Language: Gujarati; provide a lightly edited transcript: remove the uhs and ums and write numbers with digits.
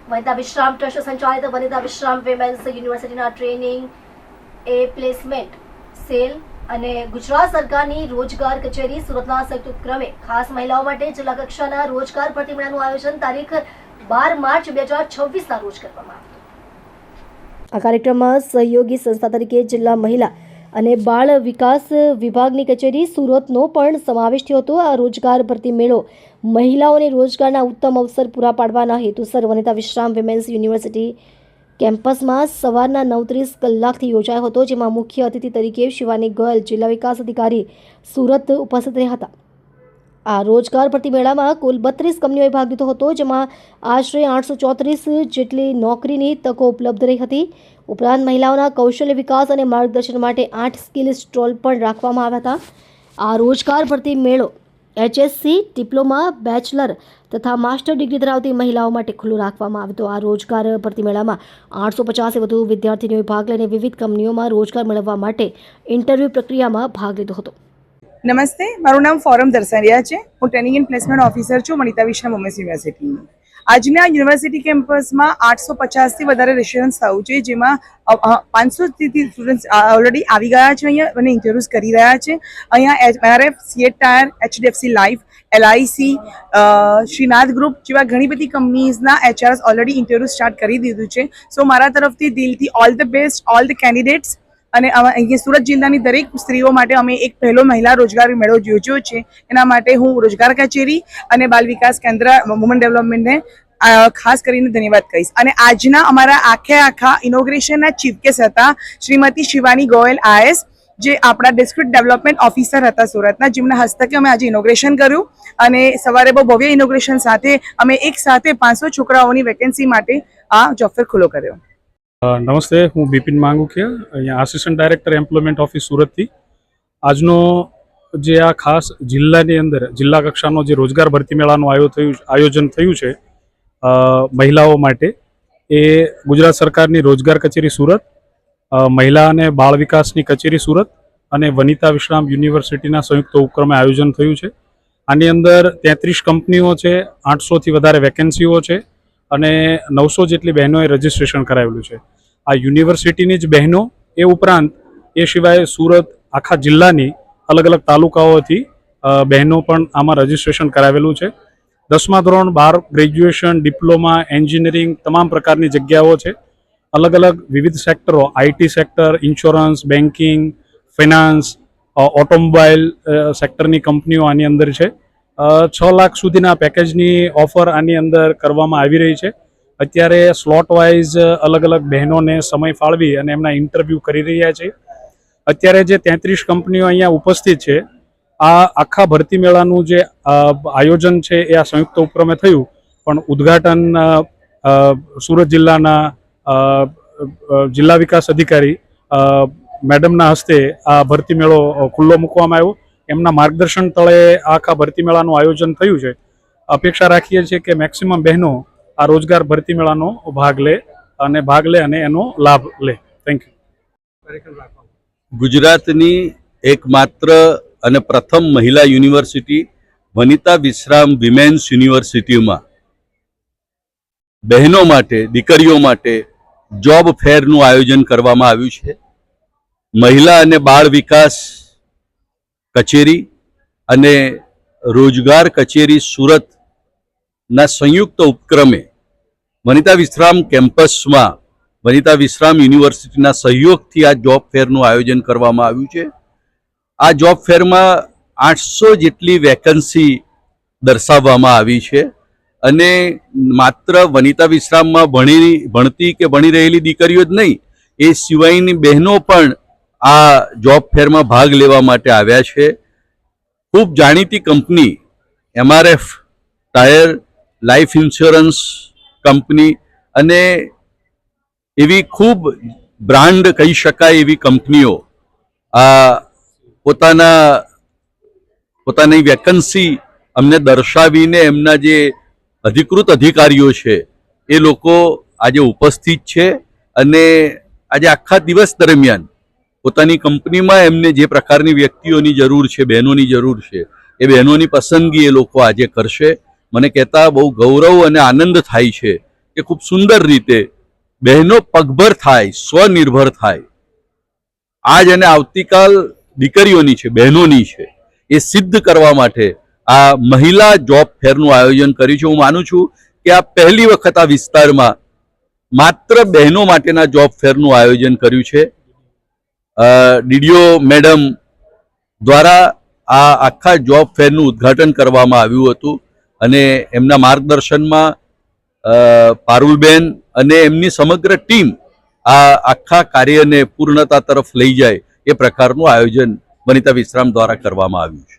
વનિતા વિશ્રામ ટ્રસ્ટ સંચાલિત વનિતા વિશ્રામ વિમેન્સ યુનિવર્સિટીના ટ્રેનિંગ એ પ્લેસમેન્ટ સેલ અને ગુજરાત સરકારની રોજગાર કચેરી સુરતના સંયુક્ત ઉપક્રમે ખાસ મહિલાઓ માટે જિલ્લા કક્ષાના રોજગાર ભરતી મેળાનું આયોજન તારીખ 12 માર્ચ 2026ના રોજ કરવામાં આવ્યું। આ કાર્યક્રમમાં સહયોગી સંસ્થા તરીકે જિલ્લા મહિલા અને બાળ વિકાસ વિભાગની કચેરી સુરતનો પણ સમાવેશ થયો હતો। આ રોજગાર ભરતી મેળો મહિલાઓને રોજગારના ઉત્તમ અવસર પૂરા પાડવાના હેતુસર વનિતા વિશ્રામ વિમેન્સ યુનિવર્સિટી કેમ્પસમાં સવારના 9:30 કલાકથી યોજાયો હતો, જેમાં મુખ્ય અતિથિ તરીકે શિવાની ગોયલ જિલ્લા વિકાસ અધિકારી સુરત ઉપસ્થિત રહ્યા હતા। આ રોજગાર ભરતી મેળામાં કુલ 32 કંપનીઓએ ભાગ લીધો હતો, જેમાં આશરે 834 જેટલી નોકરીની તકો ઉપલબ્ધ રહી હતી। ઉપરાંત મહિલાઓના કૌશલ્ય વિકાસ અને માર્ગદર્શન માટે 8 સ્કિલ સ્ટોલ પણ રાખવામાં આવ્યા હતા। આ રોજગાર ભરતી મેળો HSC, ડિપ્લોમા, બેચલર તથા માસ્ટર ડિગ્રી ધરાવતી મહિલાઓ માટે ખુલ્લો રાખવામાં આવ્યો હતો। આ રોજગાર ભરતી મેળામાં 850 વધુ વિદ્યાર્થીનીઓએ ભાગ લઈને વિવિધ કંપનીઓમાં રોજગાર મેળવવા માટે ઇન્ટરવ્યૂ પ્રક્રિયામાં ભાગ લીધો હતો। નમસ્તે, મારું નામ ફોરમ દર્શારિયા છે। હું ટ્રેનિંગ એન્ડ પ્લેસમેન્ટ ઓફિસર છું વનિતા વિશ્રામ વુમેન્સ યુનિવર્સિટીની। આજના યુનિવર્સિટી કેમ્પસમાં 850થી વધારે રજિસ્ટ્રેશન થયું છે, જેમાં 500થી સ્ટુડન્ટ્સ ઓલરેડી આવી ગયા છે અહીંયા અને ઇન્ટરવ્યૂઝ કરી રહ્યા છે। અહીંયા MRF, CEAT tyre, HDFC life, LIC, Shrinath group જેવા ઘણી બધી કંપનીઝના HRs ઓલરેડી ઇન્ટરવ્યૂ સ્ટાર્ટ કરી દીધું છે। સો મારા તરફથી દિલથી all the best all the candidates. અને અહીંયા સુરત જિલ્લાની દરેક સ્ત્રીઓ માટે અમે એક પહેલો મહિલા રોજગાર મેળો યોજ્યો છે। એના માટે હું રોજગાર કચેરી અને બાલ વિકાસ કેન્દ્ર વુમન ડેવલપમેન્ટને ખાસ કરીને ધન્યવાદ કહીશ। અને આજના અમારા આખા ઇનોગ્રેશનના ચીફ ગેસ્ટ હતા શ્રીમતી શિવાની ગોયલ IAS, જે આપણા ડિસ્ટ્રિક્ટ ડેવલપમેન્ટ ઓફિસર હતા સુરતના, જેમના હસ્તકે અમે આજે ઇનોગ્રેશન કર્યું અને સવારે બહુ ભવ્ય ઇનોગ્રેશન સાથે અમે એક સાથે 500 છોકરાઓની વેકેન્સી માટે આ જોબ ફેર ખુલ્લો કર્યો। નમસ્તે, હું બિપિન માંગુકિયા, અહીંયા આસિસ્ટન્ટ ડાયરેક્ટર એમ્પ્લોયમેન્ટ ઓફિસ સુરતથી। આજનો જે આ ખાસ જિલ્લાની અંદર જિલ્લા કક્ષાનો જે રોજગાર ભરતી મેળાનું આયોજન થયું છે મહિલાઓ માટે, એ ગુજરાત સરકારની રોજગાર કચેરી સુરત, મહિલા અને બાળ વિકાસની કચેરી સુરત અને વનિતા વિશ્રામ યુનિવર્સિટીના સંયુક્ત ઉપક્રમે આયોજન થયું છે। આની અંદર 33 કંપનીઓ છે, 800થી વધારે વેકેન્સીઓ છે અને 900 જેટલી બહેનોએ રજીસ્ટ્રેશન કરાવેલું છે। આ યુનિવર્સિટીની જ બહેનો, એ ઉપરાંત એ સિવાય સુરત આખા જિલ્લાની અલગ અલગ તાલુકાઓથી બહેનો પણ આમાં રજીસ્ટ્રેશન કરાવેલું છે। 10મા ધોરણ, 12 ગ્રેજ્યુએશન, ડિપ્લોમા, એન્જિનિયરિંગ તમામ પ્રકારની જગ્યાઓ છે। અલગ અલગ વિવિધ સેક્ટરો, IT sector, insurance, banking, finance, automobile સેક્ટરની કંપનીઓ આની અંદર છે। 6 લાખ સુધીના પેકેજની ઓફર આની અંદર કરવામાં આવી રહી છે। અત્યારે સ્લોટ વાઇઝ અલગ અલગ બહેનોને સમય ફાળવી અને એમના ઇન્ટરવ્યૂ કરી રહ્યા છે। અત્યારે જે 33 કંપનીઓ અહીંયા ઉપસ્થિત છે, આ આખા ભરતી મેળાનું જે આયોજન છે એ આ સંયુક્ત ઉપક્રમે થયું, પણ ઉદ્ઘાટન સુરત જિલ્લાના જિલ્લા વિકાસ અધિકારી મેડમના હસ્તે આ ભરતી મેળો ખુલ્લો મૂકવામાં આવ્યો। એમના માર્ગદર્શન તળે આખા ભરતી મેળાનું આયોજન થયું છે। અપેક્ષા રાખીએ છીએ કે મેક્સિમમ બહેનો આ રોજગાર ભરતી મેળાનો ભાગ લે અને એનો લાભ લે। Thank you. ગુજરાતની એકમાત્ર અને પ્રથમ મહિલા યુનિવર્સિટી વનિતા વિશ્રામ વિમેન્સ યુનિવર્સિટીમાં બહેનો માટે, દીકરીઓ માટે જોબ ફેરનું આયોજન કરવામાં આવ્યું છે। મહિલા અને બાળ વિકાસ કચેરી અને રોજગાર કચેરી સુરતના સંયુક્ત ઉપક્રમે વનિતા વિશ્રામ કેમ્પસમાં વનિતા વિશ્રામ યુનિવર્સિટીના સહયોગથી આ જોબ ફેરનું આયોજન કરવામાં આવ્યું છે। આ જોબ ફેરમાં 800 જેટલી વેકન્સી દર્શાવવામાં આવી છે અને માત્ર વનિતા વિશ્રામમાં ભણતી કે ભણી રહેલી દીકરીઓ જ નહીં, એ સિવાયની બહેનો પણ આ જોબ ફેરમાં ભાગ લેવા માટે આવ્યા છે। ખૂબ જાણીતી company MRF tyre, life insurance company અને એવી ખૂબ બ્રાન્ડ કહી શકાય એવી કંપનીઓ આ પોતાની વેકન્સી અમને દર્શાવીને એમના જે અધિકૃત અધિકારીઓ છે એ લોકો આજે ઉપસ્થિત છે અને આજે આખા દિવસ દરમિયાન પોતાની કંપનીમાં એમને જે પ્રકારની વ્યક્તિઓની જરૂર છે, બહેનોની જરૂર છે, એ બહેનોની પસંદગી એ લોકો આજે કરશે। મને કહેતા બહુ ગૌરવ અને આનંદ થાય છે કે ખૂબ સુંદર રીતે બહેનો પગભર થાય, સ્વનિર્ભર થાય. આજ અને આવતીકાલ દીકરીઓની છે, બહેનોની છે, એ સિદ્ધ કરવા માટે આ મહિલા જોબ ફેરનું આયોજન કર્યું છે. હું માનું છું કે આ પહેલી વખત આ વિસ્તારમાં માત્ર બહેનો માટેના જોબ ફેરનું આયોજન કર્યું છે. ડીડીઓ મેડમ દ્વારા આ આખા જોબ ફેરનું ઉદ્ઘાટન કરવામાં આવ્યું હતું અને એમના માર્ગદર્શનમાં પારુલબેન અને એમની સમગ્ર ટીમ આ આખા કાર્યને પૂર્ણતા તરફ લઈ જાય એ પ્રકારનું આયોજન વનિતા વિશ્રામ દ્વારા કરવામાં આવ્યું છે.